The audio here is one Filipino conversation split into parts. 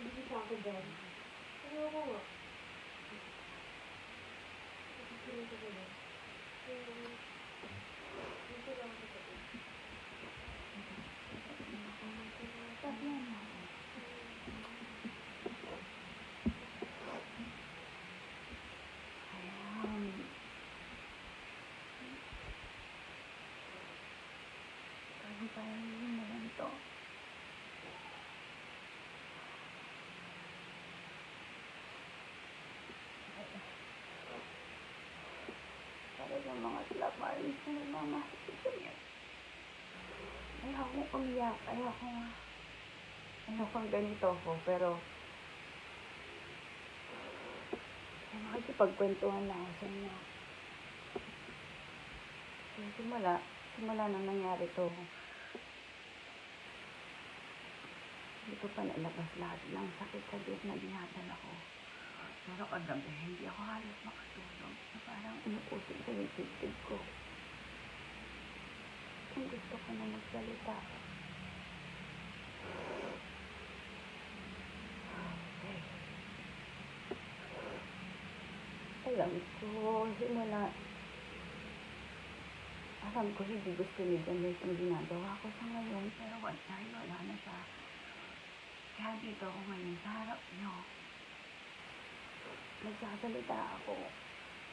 Hindi pa ako dyan. Ayoko nga. Hindi ko dyan. Dito lang ako dyan. Tatlo na. Ayan. Pagpapahin mo lang to. Para sa mga slap arms na nagmamahal sa niya. Ayoko umiyak. Ayokong ganito ko, pero makikipagkwentuhan lang ako sa inyo. So, simula nang nangyari to, hindi ko pa nailabas lahat ng sakit sa Diyos na dinadal ako. Pero kagabi, hindi ako halos makatulog. Na parang inuusig sa yung tibig ko. Kung gusto ko na magsalita. Okay. Alam ko hindi gusto ni Janet yung ginagawa ko sa ngayon. Pero wala na siya. Kaya dito ako ngayon sa harap niyo. Nagsasalita ako.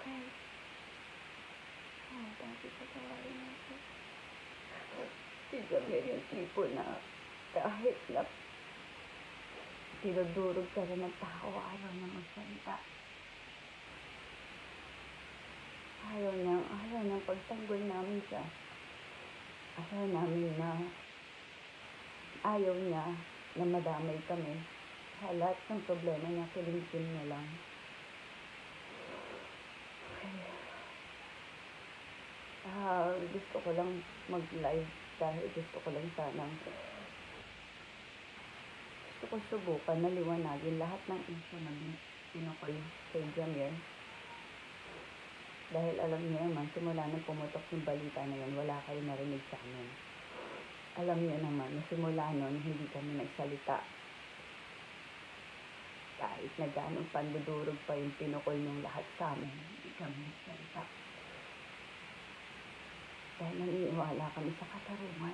Okay. Dati patawarin ako. Si Janet yung tipo na kahit na tinudurog ka rin ng tao, ayaw niya magsalita. Ayaw niyang pagtanggol namin siya. Ayaw niya na madamay kami. Sa lahat ng problema niya, kilimkim niya lang. Gusto ko lang mag-live dahil gusto ko lang sanang subukan na liwanagin lahat ng issue na pinukol kay Jamir. Dahil alam niyo naman, simula nang pumutok yung balita na yun, wala kayo narinig sa amin. Alam niyo naman, na simula nun, hindi kami nagsalita. Kahit na ganong pandudurog pa yung pinukol ng lahat sa amin, hindi kami nagsalita. Dahil naniniwala kami sa katarungan.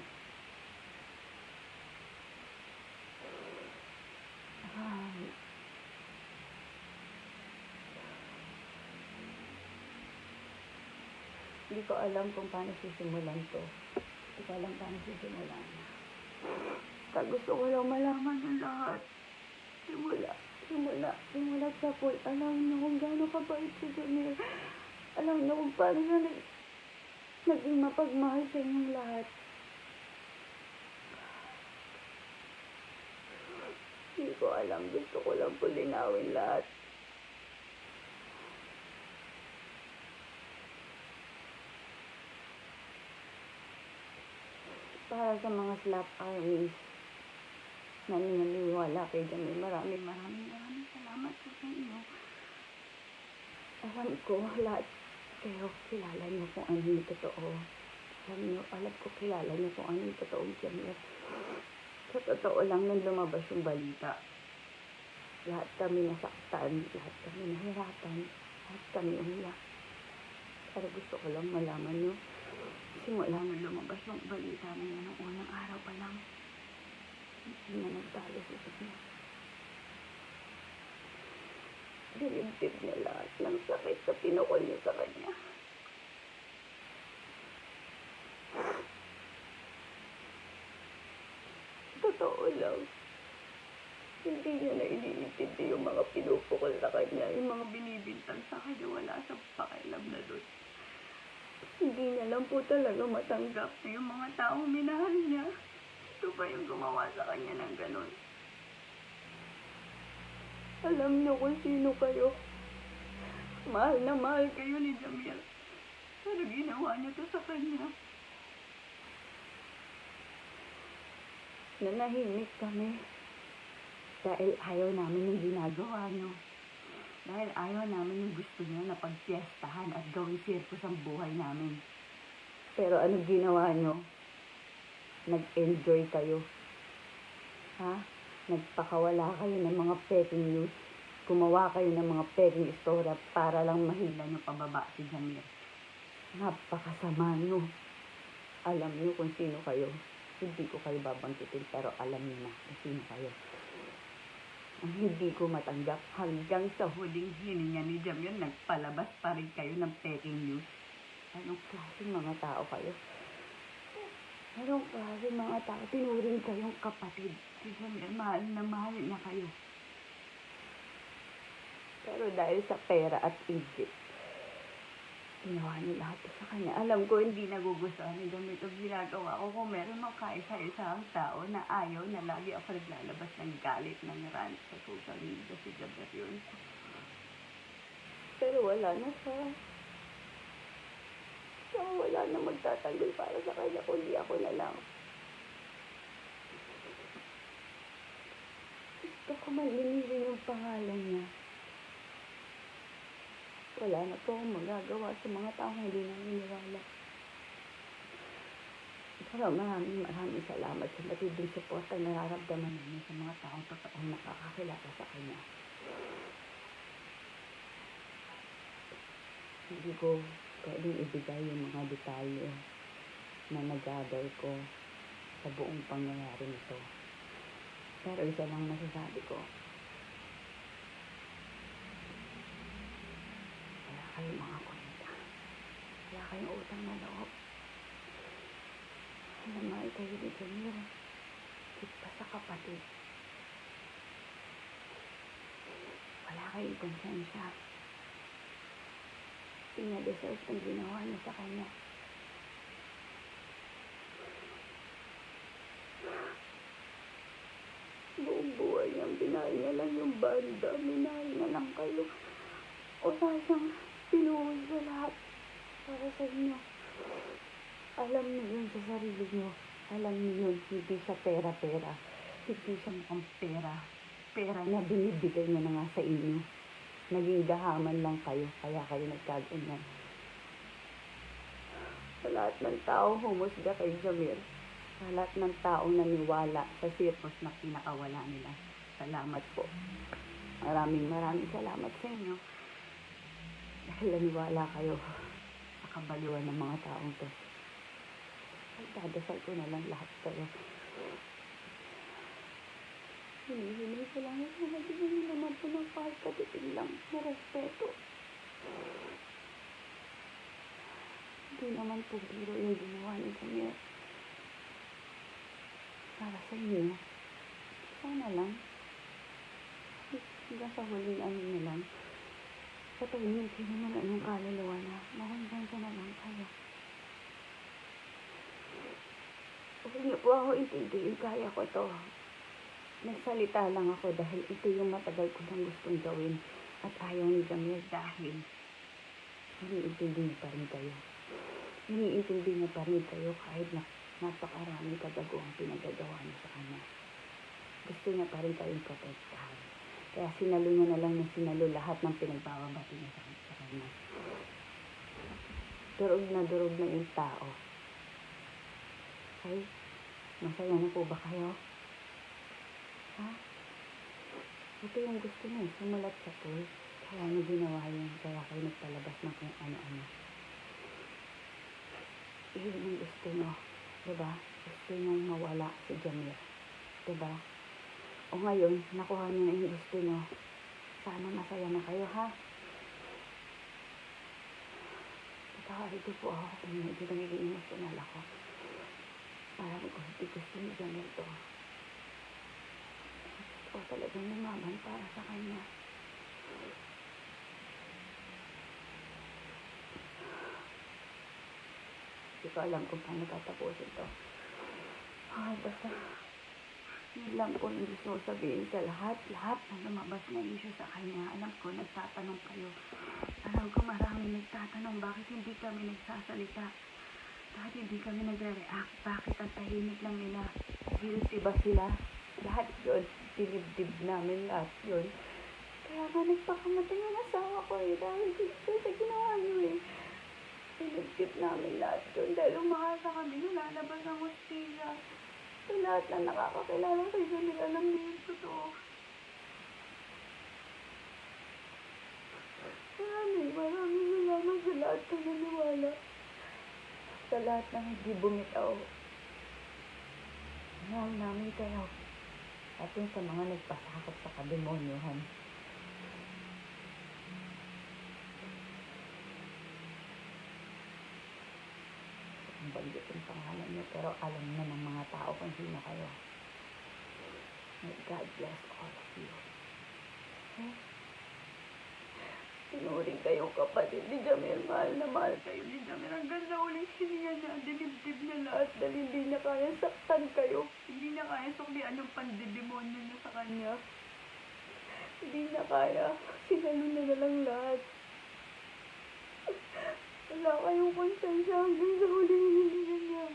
Hindi ko alam kung paano sisimulan to. Kaya gusto ko lang malaman ng lahat. Simula sa pool. Alam niyo kung gaano kabait si Jamir. Alam niyo kung paano siya naging mapagmahal sa inyong lahat. Hindi ko alam. Gusto ko lang po linawin lahat. Para sa mga slap armies na naniniwala kay Jamil, maraming salamat po sa inyo. Alam ko, lahat kayo kilala niyo kung ano yung totoo. Alam ko kilala niyo kung ano yung totoong Jamil. Sa totoo lang nung lumabas yung balita, lahat kami nasaktan, lahat kami nahirapan, lahat kami umiyak. Pero gusto ko lang malaman niyo, simula nang lumabas yung balita na yan, ng unang araw pa lang, hindi na nagtalo sa kanya. Dinibdib niya lahat ng sakit sa pinukol niya sa kanya. Totoo lang, hindi niya na iniintindi yung mga pinupukol sa kanya, yung mga binibintang sa kanya, wala sa pakialam na doon. Hindi niya lang po talaga matanggap na yung mga taong minahal niya. Ito ba yung gumawa sa kanya ng ganun? Alam niyo kung sino kayo. Mahal na mahal kayo ni Jamil. Pero ginawa niyo to sa kanya. Nanahimik kami. Dahil ayaw namin yung ginagawa niyo. Dahil ayaw namin yung gusto niyo na pagpiestahan at gawing sirkus ang buhay namin. Pero ano ginawa niyo? Nag-enjoy kayo. Ha? Nagpakawala kayo ng mga peking news. Gumawa kayo ng mga peking istorya para lang mahila nyo pababa si Jamir. Napakasama nyo. Alam nyo kung sino kayo. Hindi ko kayo babangkitin pero alam nyo na kung sino kayo. Ang hindi ko matanggap hanggang sa huling hininga ni Jamir, nagpalabas pa rin kayo ng peking news. Anong klaseng mga tao kayo? Anong klaseng mga tao? Tinuring kayong kapatid. Si Jamir, mahal na mahal na kayo. Pero dahil sa pera at Egypt, ginawa niyo lahat sa kanya. Alam ko hindi nagugustuhan ni Jamir ito ginagawa ko. Kung meron mang kaisa-isang tao na ayaw na lagi ako naglalabas ng galit ng rant sa social media, si Jamir yun. Pero wala na siya. So, wala na magtatanggol para sa kanya, kundi ako na lang. Gusto ko malinisin yung pangalan niya. Wala na po akong magagawa sa mga taong hindi naniniwala. Pero maraming salamat sa matinding suporta na nararamdaman namin sa mga taong totoong nakakakilala sa kanya. Hindi ko pwedeng ibigay yung mga detalye na nag-gather ko sa buong pangyayari nito. Pero isa lang masasabi ko, wala kayong mga kwenta. Wala kayong utang na loob. Namahal kayo ni Jamir. Higit pa sa kapatid. Wala kayong konsensya. Pinadeserve ang ginawa niya sa kanya. Buong buhay niyang binahal niya lang yung banda. Minahal niya lang kayo. Wala siyang pinuhos sa lahat para sa inyo. Alam niyo yun sa sarili niyo. Alam niyo yun, hindi siya pera-pera. Hindi siya mukhang pera. Pera na binibigay niya na nga sa inyo. Naging gahaman lang kayo, kaya kayo nagkaganyan. Sa lahat ng tao, humusga kay Jamir. Sa lahat ng taong naniwala sa sirkos na pinakawala nila. Salamat po. Maraming salamat sa inyo. Dahil naniwala kayo sa kabaliwan ng mga taong to. Dadasal ko na lang lahat kayo. Hinihingi ko lang yung mga hindi naman po ng kahit katiting lang na respeto. Hindi naman po biro yung ginawa ni Jamir. Para sa inyo, sana lang, hanggang sa huling ano na lang, patahimikin naman ang yung kaluluwa na mahanggang ka na lang kayo. Huwag niyo po ako intindihin, kaya ko to. Nagsalita lang ako dahil ito yung matagal ko nang gustong gawin at ayaw ni Jamir dahil iniintindi niya pa rin kayo. Iniintindi niya pa rin kayo kahit na napakarami kagaguhang pinagagawa niya sa kanya. Gusto niya pa rin kayong protektahan. Kaya sinalo niya na lang ng sinalo lahat ng pinagbababati niya sa kanya. Durog na yung tao. Okay? Masaya na po ba kayo? Ha? Ito yung gusto niya, sumulat sa pool. Kaya niya ginawa yun, kaya kayo nagpalabas ng kung ano-ano. Iyon yung gusto niyo, diba? Gusto niyo mawala si Jamir, diba? O ngayon, nakuha niyo na yung gusto niyo. Sana masaya na kayo, ha? Ito po ako kung medyo nagiging emotional ako. Parang gusto ni Jamir to. O talagang lumaban para sa kanya. Hindi ko alam kung paano tatapusin to. Basta yun lang po yung gusto ko sabihin sa lahat na lumabas na issue sa kanya. Alam ko, nagtatanong kayo. Alam ko marami nagtatanong bakit hindi kami nagsasalita. Bakit hindi kami nagre-react. Bakit ang tahimik lang nila. Guilty ba sila? Lahat yun. Dinibdib namin lahat yun. Kaya nga nagpakamatay yung asawa ko eh. Dahil dito sa ginawa niyo eh. Dinibdib namin lahat yun. Dahil umasa kami, lalabas ang hostilya. Wala lahat na nakakakilala kay Jamil, alam niyo yung totoo. Maraming salamat sa lahat ng naniwala. Sa lahat ng hindi bumitaw. Mahal namin kayo. At yun sa mga nagpasakot sa kademonyohan. Ang banggit yung pangalan niyo, pero alam na ng mga tao kung sino kayo. May God bless all of you. Okay? Tinuring kayong kapatid ni Jamil. Mahal na mahal kayo ni Jamil. Hanggang sa uling hininga niya, dinibdib niya lahat dahil hindi niya kaya saktan kayo. Hindi niya kaya suklian yung pandidemonyo niya sa kanya. Hindi niya kaya. Sinalo niya na lang lahat. Wala kayong konsensya hanggang sa huling hininga niya.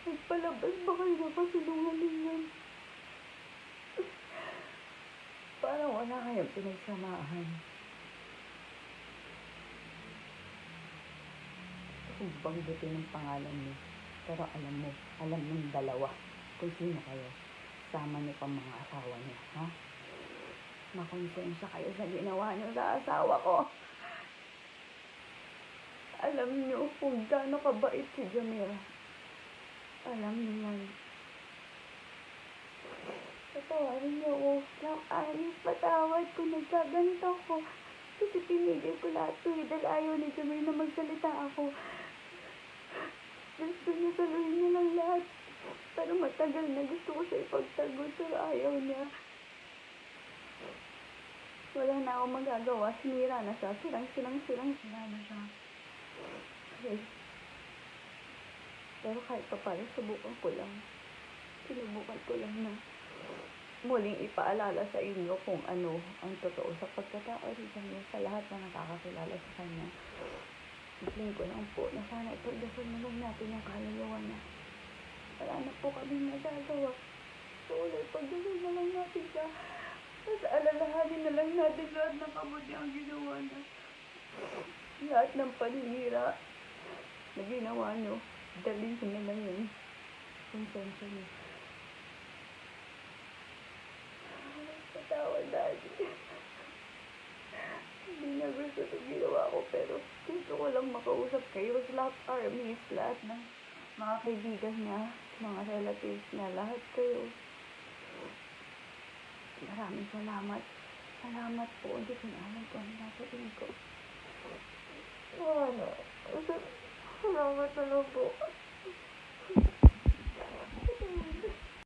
Nagpalabas ba kayo na kasinungalingan? Parang wala kayong pinagsamahan. Kung banggitin ng pangalan niyo, pero alam mong dalawa kung sino kayo. Sama niyo pang mga asawa niyo, ha? Makonsensya kayo sa ginawa niyo sa asawa ko. Alam niyo kung gaano kabait si Jamil. Alam niyo yan. Patawarin niyo ako. Anis, patawad kung nagkaganito ko. Kasi pinigil ko lahat to dahil ayaw ni Jamil na magsalita ako. Gusto niya saluhin niya lang lahat. Pero matagal na gusto ko siya ipagtagol pero ayaw niya. Wala na akong magagawa. Sinira na siya. Sirang sira na siya. Okay. Pero kahit pa paano, subukan ko lang. Sinubukan ko lang na muling ipaalala sa inyo kung ano ang totoo sa pagkatao ni Jamil sa lahat na nakakakilala sa kanya. Isling ko lang po na sana ipagdasal na lang natin ang kaluluwa niya. Wala na po kami magagawa. So, ipagdasal na lang natin siya. Tapos alalahanin na lang natin lahat ng kabuti ang ginawa niya. Lahat ng paninira na ginawa niyo, dalhin na lang yun. Konsensya niyo. Patawad, Daddy. Hindi na gusto ito ginawa ko, pero gusto ko lang makausap kayo. Lahat armies, lahat ng mga kaibigan niya, mga relatives niya, lahat kayo. Maraming salamat. Salamat po. Hindi ko na alam kung ano nasabihin ko. Ano? Salamat na lang po.